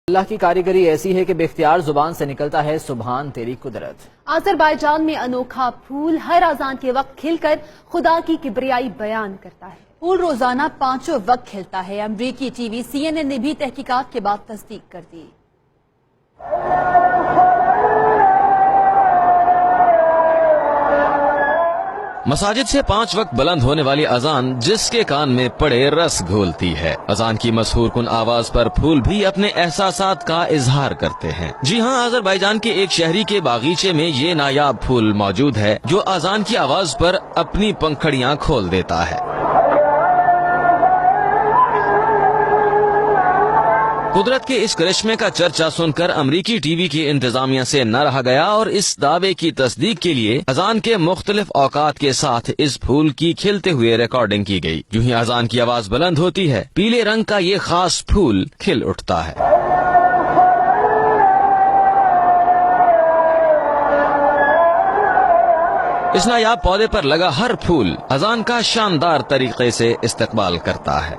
اللہ کی کاریگری ایسی ہے کہ بے اختیار زبان سے نکلتا ہے سبحان تیری قدرت۔ آذربائیجان میں انوکھا پھول ہر اذان کے وقت کھل کر خدا کی کبریائی بیان کرتا ہے۔ پھول روزانہ 5 وقت کھلتا ہے۔ امریکی ٹی وی CNN نے بھی تحقیقات کے بعد تصدیق کر دی۔ مساجد سے 5 وقت بلند ہونے والی اذان جس کے کان میں پڑے رس گھولتی ہے۔ اذان کی مسحور کن آواز پر پھول بھی اپنے احساسات کا اظہار کرتے ہیں۔ جی ہاں، آذربائیجان کے ایک شہری کے باغیچے میں یہ نایاب پھول موجود ہے جو اذان کی آواز پر اپنی پنکھڑیاں کھول دیتا ہے۔ قدرت کے اس کرشمے کا چرچا سن کر امریکی ٹی وی کی انتظامیہ سے نہ رہا گیا اور اس دعوے کی تصدیق کے لیے اذان کے مختلف اوقات کے ساتھ اس پھول کی کھلتے ہوئے ریکارڈنگ کی گئی۔ یوں ہی اذان کی آواز بلند ہوتی ہے، پیلے رنگ کا یہ خاص پھول کھل اٹھتا ہے۔ اس نایاب پودے پر لگا ہر پھول اذان کا شاندار طریقے سے استقبال کرتا ہے۔